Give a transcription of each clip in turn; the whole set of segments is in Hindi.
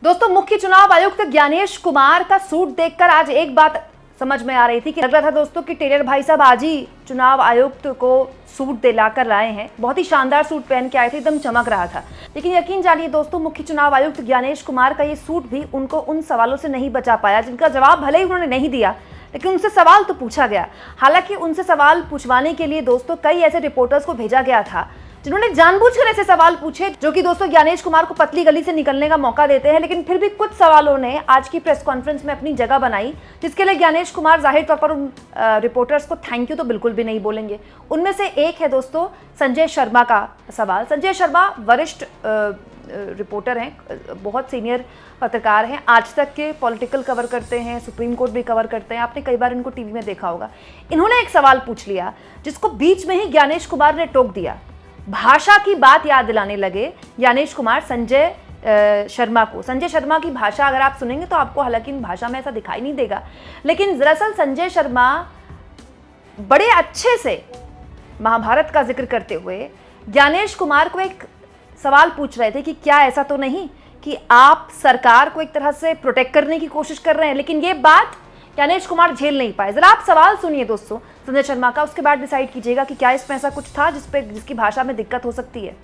दोस्तों, मुख्य चुनाव आयुक्त ज्ञानेश कुमार का सूट देखकर आज एक बात समझ में आ रही थी कि लग रहा था दोस्तों कि टेलर भाई साहब आज ही चुनाव आयुक्त को सूट दिलाकर लाए हैं। बहुत ही शानदार सूट पहन के आए थे, एकदम चमक रहा था। लेकिन यकीन जानिए दोस्तों, मुख्य चुनाव आयुक्त ज्ञानेश कुमार का ये सूट भी उनको उन सवालों से नहीं बचा पाया जिनका जवाब भले ही उन्होंने नहीं दिया, लेकिन उनसे सवाल तो पूछा गया। हालांकि उनसे सवाल पूछवाने के लिए दोस्तों कई ऐसे रिपोर्टर्स को भेजा गया था जिन्होंने जानबूझकर ऐसे सवाल पूछे जो कि दोस्तों ज्ञानेश कुमार को पतली गली से निकलने का मौका देते हैं। लेकिन फिर भी कुछ सवालों ने आज की प्रेस कॉन्फ्रेंस में अपनी जगह बनाई, जिसके लिए ज्ञानेश कुमार जाहिर तौर पर उन रिपोर्टर्स को थैंक यू तो बिल्कुल भी नहीं बोलेंगे। उनमें से एक है दोस्तों संजय शर्मा का सवाल। संजय शर्मा वरिष्ठ रिपोर्टर हैं, बहुत सीनियर पत्रकार हैं, आज तक के पॉलिटिकल कवर करते हैं, सुप्रीम कोर्ट भी कवर करते हैं। आपने कई बार इनको टीवी में देखा होगा। इन्होंने एक सवाल पूछ लिया जिसको बीच में ही ज्ञानेश कुमार ने टोक दिया। भाषा की बात याद दिलाने लगे ज्ञानेश कुमार संजय शर्मा को। संजय शर्मा की भाषा अगर आप सुनेंगे तो आपको हालांकि इन भाषा में ऐसा दिखाई नहीं देगा, लेकिन दरअसल संजय शर्मा बड़े अच्छे से महाभारत का जिक्र करते हुए ज्ञानेश कुमार को एक सवाल पूछ रहे थे कि क्या ऐसा तो नहीं कि आप सरकार को एक तरह से प्रोटेक्ट करने की कोशिश कर रहे हैं। लेकिन ये बात ज्ञानेश कुमार झेल नहीं पाए। जरा आप सवाल सुनिए दोस्तों संजय शर्मा का, उसके बाद डिसाइड कीजिएगा कि क्या इसमें ऐसा कुछ था जिसकी भाषा में दिक्कत हो सकती है।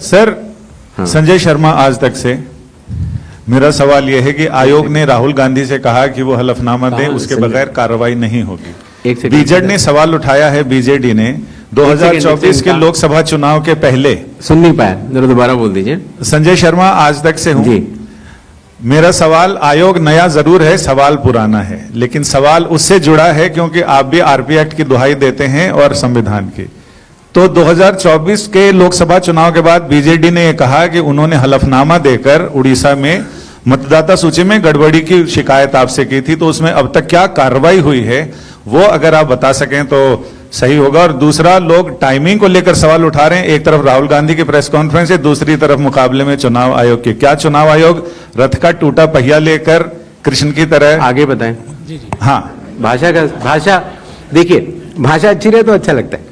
सर, संजय शर्मा आज तक से मेरा सवाल यह है कि आयोग ने राहुल गांधी से कहा कि वो हलफनामा दे, उसके बगैर कार्रवाई नहीं होगी। बीजेडी ने सवाल उठाया है, बीजेडी ने 2024 के लोकसभा चुनाव के पहले। सुन नहीं पाया, जरा दोबारा बोल दीजिए। संजय शर्मा आज तक से हूं। मेरा सवाल, आयोग नया जरूर है, सवाल पुराना है, लेकिन सवाल उससे जुड़ा है क्योंकि आप भी आरपी एक्ट की दुहाई देते हैं और संविधान की। तो 2024 के लोकसभा चुनाव के बाद बीजेडी ने यह कहा कि उन्होंने हलफनामा देकर उड़ीसा में मतदाता सूची में गड़बड़ी की शिकायत आपसे की थी। तो उसमें अब तक क्या कार्रवाई हुई है वो अगर आप बता सकें तो सही होगा। और दूसरा, लोग टाइमिंग को लेकर सवाल उठा रहे हैं, एक तरफ राहुल गांधी की प्रेस कॉन्फ्रेंस है, दूसरी तरफ मुकाबले में चुनाव आयोग की। क्या चुनाव आयोग रथ का टूटा पहिया लेकर कृष्ण की तरह आगे बताएं? जी जी। हाँ, भाषा देखिए, भाषा अच्छी रहे तो अच्छा लगता है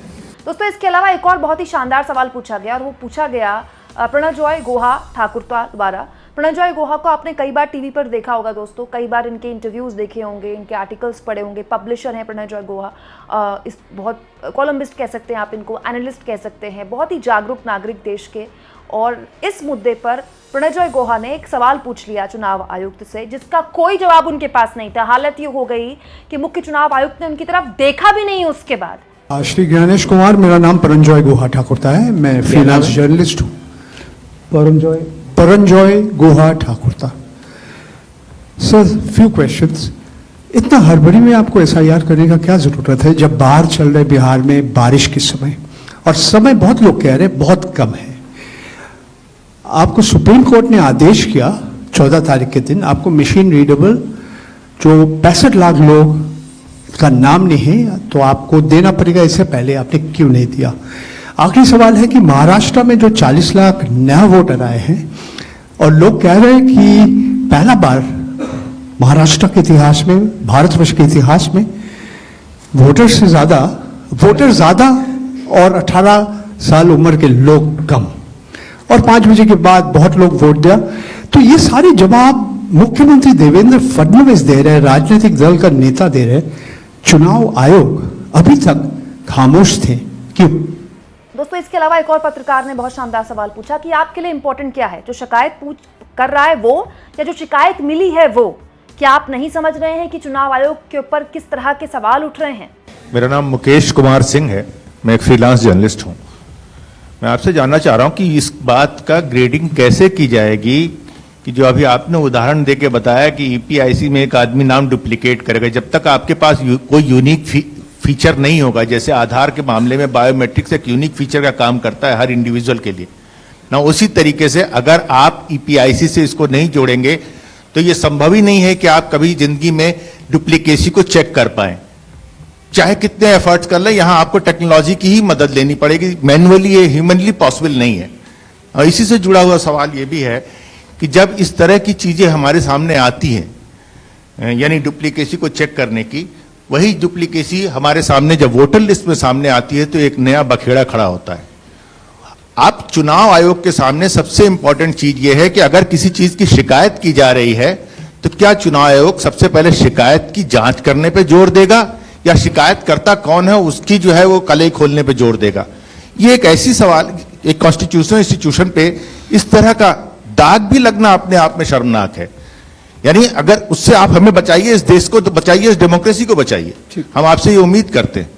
दोस्तों। इसके अलावा एक और बहुत ही शानदार सवाल पूछा गया, और वो पूछा गया प्रणजॉय गुहा ठाकुर द्वारा। प्रणजॉय गुहा को आपने कई बार टीवी पर देखा होगा दोस्तों, कई बार इनके इंटरव्यूज़ देखे होंगे, इनके आर्टिकल्स पढ़े होंगे। पब्लिशर हैं प्रणजॉय गुहा, इस बहुत कॉलमिस्ट कह सकते हैं आप इनको, एनालिस्ट कह सकते हैं, बहुत ही जागरूक नागरिक देश के। और इस मुद्दे पर प्रणजॉय गुहा ने एक सवाल पूछ लिया चुनाव आयुक्त से, जिसका कोई जवाब उनके पास नहीं था। हालत ये हो गई कि मुख्य चुनाव आयुक्त ने उनकी तरफ देखा भी नहीं उसके बाद। श्री ज्ञानेश कुमार, मेरा नाम परंजॉय गुहा ठाकुरता है, मैं फ्रीलांस जर्नलिस्ट हूँ। Paranjoy Guha Thakurta. Sir, few questions. इतना हड़बड़ी में आपको एसआईआर करने का क्या जरूरत है जब बाहर चल रहे बिहार में बारिश के समय, और समय बहुत लोग कह रहे हैं बहुत कम है। आपको सुप्रीम कोर्ट ने आदेश किया 14 तारीख के दिन, आपको मशीन रीडेबल जो 65 लाख लोग का नाम नहीं है तो आपको देना पड़ेगा। इससे पहले आपने क्यों नहीं दिया? आखिरी सवाल है कि महाराष्ट्र में जो 40 लाख नया वोटर आए हैं, और लोग कह रहे हैं कि पहला बार महाराष्ट्र के इतिहास में, भारतवर्ष के इतिहास में वोटर ज्यादा और 18 साल उम्र के लोग कम, और 5 बजे के बाद बहुत लोग वोट दिया। तो ये सारे जवाब मुख्यमंत्री देवेंद्र फडणवीस दे रहे हैं, राजनीतिक दल का नेता दे रहे हैं। चुनाव आयोग अभी तक खामोश थे, क्यों? दोस्तों, इसके अलावा एक और पत्रकार ने बहुत शानदार सवाल पूछा कि आपके लिए इंपॉर्टेंट क्या है, जो शिकायत कर रहा है वो या जो शिकायत मिली है वो? क्या आप नहीं समझ रहे हैं कि चुनाव आयोग के ऊपर किस तरह के सवाल उठ रहे हैं? मेरा नाम मुकेश कुमार सिंह है, मैं एक फ्रीलांस जर्नलिस्ट हूं। मैं आपसे जानना चाह रहा हूं कि इस बात का ग्रेडिंग कैसे की जाएगी कि जो अभी आपने उदाहरण देके बताया कि ईपीआईसी में एक आदमी नाम डुप्लीकेट करेगा, जब तक आपके पास कोई यूनिक फीचर नहीं होगा। जैसे आधार के मामले में बायोमेट्रिक्स एक यूनिक फीचर का काम करता है हर इंडिविजुअल के लिए ना, उसी तरीके से अगर आप ईपीआईसी से इसको नहीं जोड़ेंगे तो ये संभव ही नहीं है कि आप कभी जिंदगी में डुप्लीकेसी को चेक कर पाए, चाहे कितने एफर्ट्स कर ले। यहां आपको टेक्नोलॉजी की ही मदद लेनी पड़ेगी, मैनुअली ये ह्यूमनली पॉसिबल नहीं है। और इसी से जुड़ा हुआ सवाल ये भी है कि जब इस तरह की चीजें हमारे सामने आती हैं, यानी डुप्लीकेसी को चेक करने की, वही डुप्लीकेसी हमारे सामने जब वोटर लिस्ट में सामने आती है तो एक नया बखेड़ा खड़ा होता है। आप चुनाव आयोग के सामने सबसे इंपॉर्टेंट चीज यह है कि अगर किसी चीज की शिकायत की जा रही है तो क्या चुनाव आयोग सबसे पहले शिकायत की जांच करने पे जोर देगा या शिकायतकर्ता कौन है उसकी जो है वो कलई खोलने पे जोर देगा? ये एक ऐसी सवाल, एक कॉन्स्टिट्यूशनल इंस्टीट्यूशन पे इस तरह का दाग भी लगना अपने आप में शर्मनाक है। यानी अगर उससे आप हमें बचाइए, इस देश को तो बचाइए, इस डेमोक्रेसी को बचाइए, हम आपसे ये उम्मीद करते हैं।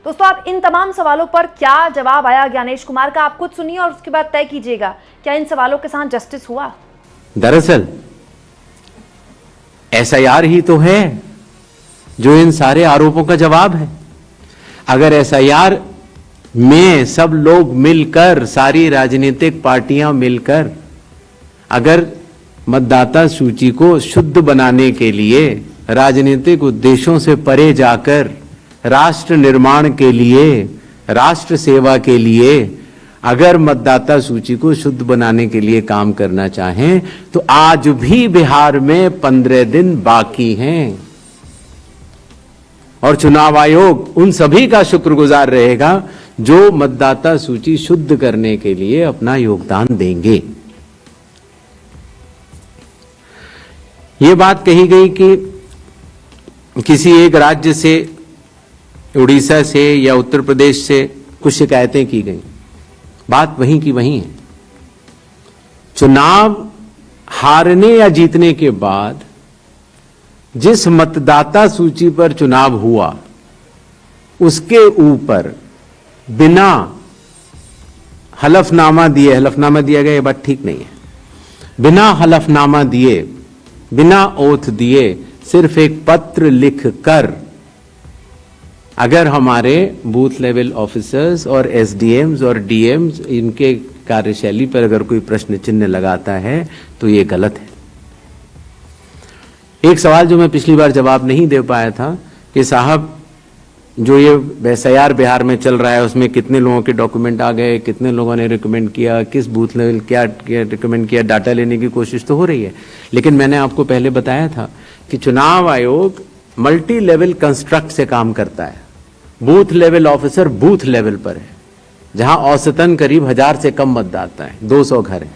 दोस्तों, आप इन तमाम सवालों पर क्या जवाब आया ज्ञानेश कुमार का, आप खुद सुनिए और उसके बाद तय कीजिएगा क्या इन सवालों के साथ जस्टिस हुआ। दरअसल एसआईआर ही तो है जो इन सारे आरोपों का जवाब है। अगर एसआईआर में सब लोग मिलकर, सारी राजनीतिक पार्टियां मिलकर अगर मतदाता सूची को शुद्ध बनाने के लिए, राजनीतिक उद्देश्यों से परे जाकर राष्ट्र निर्माण के लिए, राष्ट्र सेवा के लिए अगर मतदाता सूची को शुद्ध बनाने के लिए काम करना चाहें तो आज भी बिहार में 15 दिन बाकी हैं और चुनाव आयोग उन सभी का शुक्रगुजार रहेगा जो मतदाता सूची शुद्ध करने के लिए अपना योगदान देंगे। ये बात कही गई कि किसी एक राज्य से, उड़ीसा से या उत्तर प्रदेश से कुछ शिकायतें की गई। बात वहीं की वहीं है। चुनाव हारने या जीतने के बाद जिस मतदाता सूची पर चुनाव हुआ उसके ऊपर बिना हलफनामा दिए, हलफनामा दिया गया, ये बात ठीक नहीं है, बिना हलफनामा दिए, बिना ओथ दिए, सिर्फ एक पत्र लिखकर अगर हमारे बूथ लेवल ऑफिसर्स और एसडीएम्स और डीएम्स इनके कार्यशैली पर अगर कोई प्रश्न चिन्ह लगाता है तो ये गलत है। एक सवाल जो मैं पिछली बार जवाब नहीं दे पाया था कि साहब जो ये एसआईआर बिहार में चल रहा है उसमें कितने लोगों के डॉक्यूमेंट आ गए, कितने लोगों ने रिकमेंड किया, किस बूथ लेवल क्या रिकमेंड किया, डाटा लेने की कोशिश तो हो रही है। लेकिन मैंने आपको पहले बताया था कि चुनाव आयोग मल्टी लेवल कंस्ट्रक्ट से काम करता है। Booth level officer booth level पर है, जहां औसतन करीब 1000 से कम मतदाता है, 200 घर है।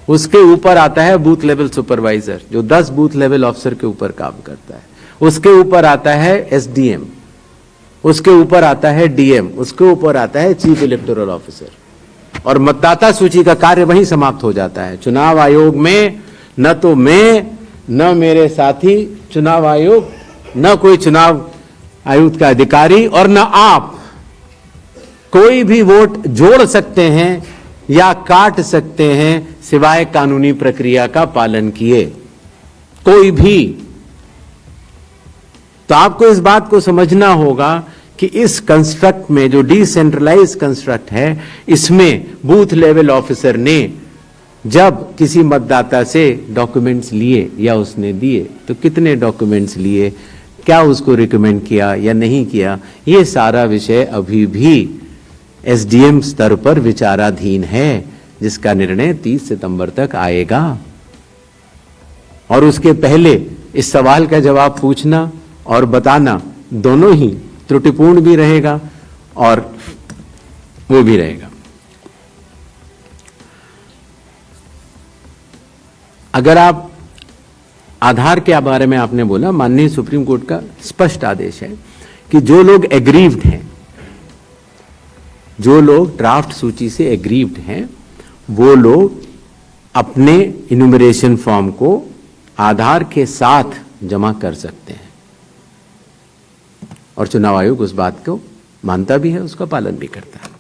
उसके ऊपर आता है बूथ लेवल सुपरवाइजर जो 10 बूथ लेवल ऑफिसर के ऊपर काम करता है। उसके ऊपर आता है एसडीएम, उसके ऊपर आता है डीएम, उसके ऊपर आता है चीफ इलेक्टोरल ऑफिसर और मतदाता सूची का कार्य वहीं समाप्त हो जाता है। चुनाव आयोग में न तो मैं, न मेरे साथी चुनाव आयोग, न कोई चुनाव आयुक्त का अधिकारी और न आप कोई भी वोट जोड़ सकते हैं या काट सकते हैं सिवाय कानूनी प्रक्रिया का पालन किए, कोई भी। तो आपको इस बात को समझना होगा कि इस कंस्ट्रक्ट में जो डिसेंट्रलाइज कंस्ट्रक्ट है, इसमें बूथ लेवल ऑफिसर ने जब किसी मतदाता से डॉक्यूमेंट्स लिए या उसने दिए तो कितने डॉक्यूमेंट्स लिए, क्या उसको रिकमेंड किया या नहीं किया, ये सारा विषय अभी भी एसडीएम स्तर पर विचाराधीन है, जिसका निर्णय 30 सितंबर तक आएगा। और उसके पहले इस सवाल का जवाब पूछना और बताना दोनों ही त्रुटिपूर्ण भी रहेगा और वो भी रहेगा। अगर आप आधार के बारे में आपने बोला, माननीय सुप्रीम कोर्ट का स्पष्ट आदेश है कि जो लोग एग्रीव्ड हैं, जो लोग ड्राफ्ट सूची से एग्रीव्ड हैं, वो लोग अपने इन्यूमरेशन फॉर्म को आधार के साथ जमा कर सकते हैं और चुनाव आयोग उस बात को मानता भी है, उसका पालन भी करता है।